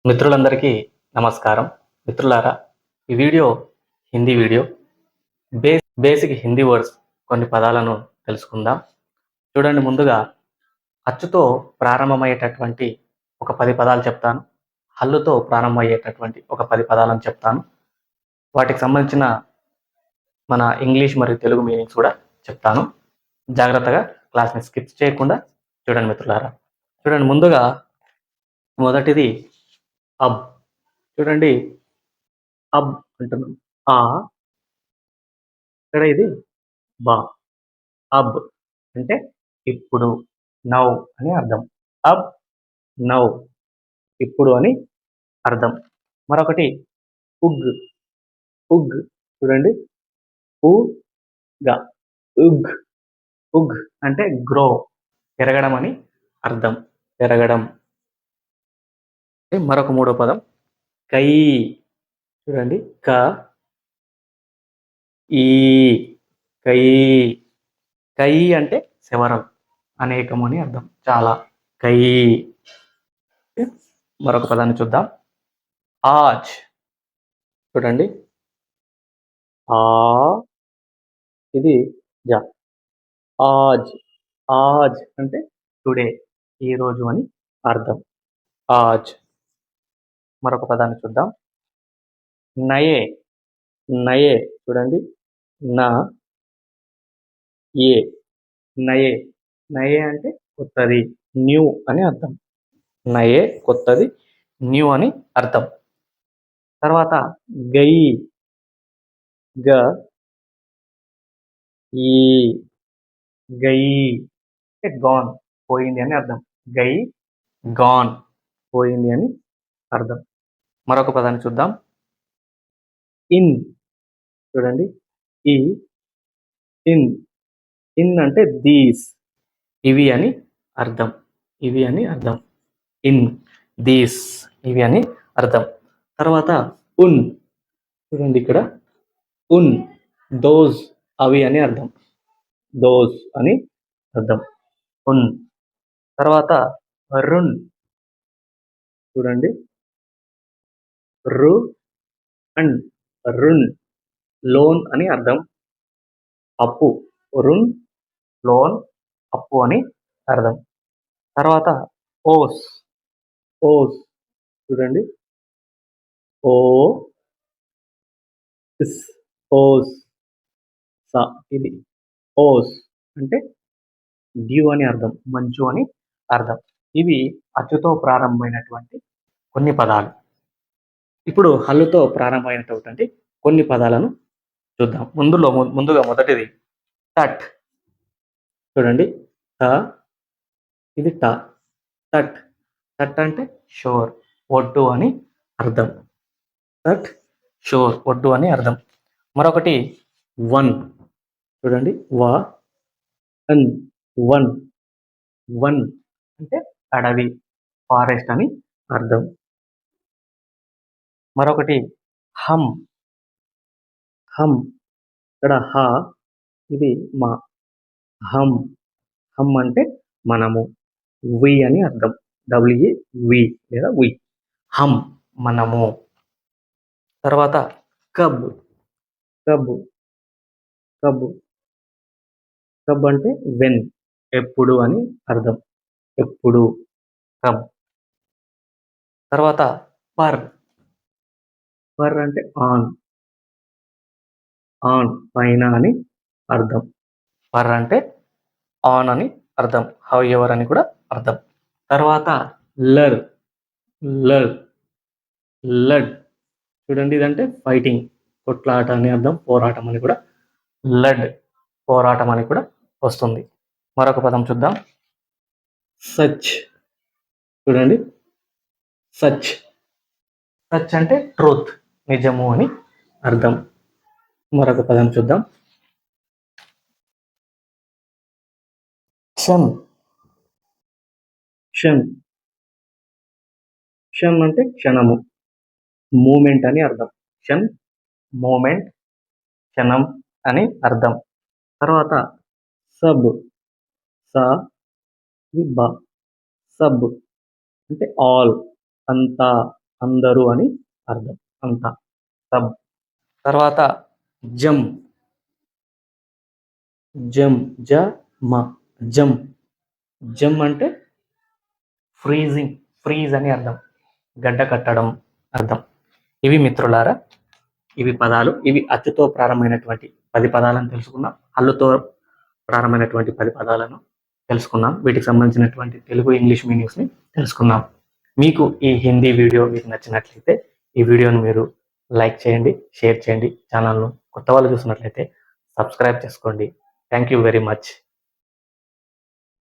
మిత్రులందరికీ నమస్కారం. మిత్రులారా, ఈ video Hindi video. Basic Hindi words కొన్ని పదాలను తెలుసుకుందాం. చూడండి, ముందుగా అచ్చుతో ప్రారంభమయ్యేటటువంటి ఒక 10 పదాలు చెప్తాను. హల్లుతో ప్రారంభమయ్యేటటువంటి ఒక 10 పదాలను చెప్తాను. వాటికి సంబంధించిన మన ఇంగ్లీష్ మరియు తెలుగు మీనింగ్స్ కూడా చెప్తాను. జాగ్రత్తగా క్లాస్ని స్కిప్ చేయకుండా చూడండి మిత్రులారా. చూడండి, ముందుగా మొదటిది అబ్. చూడండి, అబ్ అంటున్నాం. ఆ, ఇక్కడ ఇది బా. అబ్ అంటే ఇప్పుడు, నౌ అని అర్థం. అబ్, నౌ, ఇప్పుడు అని అర్థం. మరొకటి ఉగ్. ఉగ్ చూడండి, ఉగా, ఉగ్. ఉగ్ అంటే గ్రో, పెరగడం అని అర్థం. పెరగడం. మరొక మూడో పదం కై. చూడండి, క, ఈ, కై. కై అంటే సెవరల్, అనేకము అని అర్థం. చాలా. కై. మరొక పదాన్ని చూద్దాం. ఆజ్. చూడండి, ఆ, ఇది జ. ఆజ్. ఆజ్ అంటే టుడే, ఈ రోజు అని అర్థం. ఆజ్. మరొక పదాన్ని చూద్దాం. నయే. నయే. చూడండి, నా, ఏ. నయే. నయే అంటే కొత్తది, న్యూ అని అర్థం. నయే కొత్తది, న్యూ అని అర్థం. తర్వాత గై. గ, ఈ, గై అంటే గాన్, పోయింది అని అర్థం. గై, గాన్, పోయింది అని అర్థం. మరొక పదాన్ని చూద్దాం. ఇన్. చూడండి, ఈ, ఇన్. ఇన్ అంటే దీస్, ఇవి అని అర్థం. ఇవి అని అర్థం. ఇన్, దీస్, ఇవి అని అర్థం. తర్వాత ఉన్. చూడండి, ఇక్కడ ఉన్, దోస్, అవి అని అర్థం. దోస్ అని అర్థం. ఉన్. తర్వాత రున్. చూడండి, రు, అండ్, రున్, లోన్ అని అర్థం. అప్పు. రున్, లోన్, అప్పు అని అర్థం. తర్వాత ఓస్. ఓస్. చూడండి, ఓ, ఇస్, ఓస్, స, ఇది ఓస్ అంటే డ్యూ అని అర్థం, మంచు అని అర్థం. ఇవి అచ్చుతో ప్రారంభమైనటువంటి కొన్ని పదాలు. ఇప్పుడు హల్లుతో ప్రారంభమైనటువంటి కొన్ని పదాలను చూద్దాం. ముందుగా మొదటిది టట్. చూడండి, ట, ఇది ట. టట్. టట్ అంటే షోర్, ఒడ్డు అని అర్థం. టట్, షోర్, ఒడ్డు అని అర్థం. మరొకటి వన్. చూడండి, వా, అన్, వన్. వన్ అంటే అడవి, ఫారెస్ట్ అని అర్థం. మరొకటి హమ్. హమ్. ఇక్కడ హ, ఇది మా. హమ్. హమ్ అంటే మనము, వి అని అర్థం. డబ్ల్యూఈ, వి లేదా వి. హమ్, మనము. తర్వాత కబ్. కబ్. కబ్. కబ్ అంటే వెన్, ఎప్పుడు అని అర్థం. ఎప్పుడు, కబ్. తర్వాత పర్. పర్ అంటే ఆన్. ఆన్, పైన అని అర్థం. పర్ అంటే ఆన్ అని అర్థం. హౌ ఎవర్ అని కూడా అర్థం. తర్వాత లర్. లర్. లడ్. చూడండి, ఇదంటే ఫైటింగ్, కొట్లాట అని అర్థం. పోరాటం అని కూడా. లడ్, పోరాటం అని కూడా వస్తుంది. మరొక పదం చూద్దాం. సచ్. చూడండి, సచ్. సచ్ అంటే ట్రూత్, నిజము అని అర్థం. మరొక పదం చూద్దాం. షన్. షన్. షన్ అంటే క్షణము, మూమెంట్ అని అర్థం. షన్, మూమెంట్, క్షణం అని అర్థం. తర్వాత సబ్. స, ఇది బ. సబ్ అంటే ఆల్, అంతా అందరూ అని అర్థం. అంతా. సబ్. తర్వాత జమ్. జమ్. జ మ. జమ్. జమ్ అంటే ఫ్రీజింగ్. ఫ్రీజ్ అని అర్థం. గడ్డ కట్టడం అర్థం. ఇవి మిత్రులారా, ఇవి పదాలు. ఇవి అచ్చుతో ప్రారంభమైనటువంటి 10 పదాలను తెలుసుకున్నాం. హల్లుతో ప్రారంభమైనటువంటి 10 పదాలను తెలుసుకున్నాం. వీటికి సంబంధించినటువంటి తెలుగు, ఇంగ్లీష్ మీనింగ్స్ని తెలుసుకున్నాం. మీకు ఈ హిందీ వీడియో మీకు నచ్చినట్లయితే ఈ వీడియోను మీరు లైక్ చేయండి, షేర్ చేయండి. ఛానల్ను కొత్త వాళ్ళు చూసినట్లయితే సబ్స్క్రైబ్ చేసుకోండి. Thank you very much.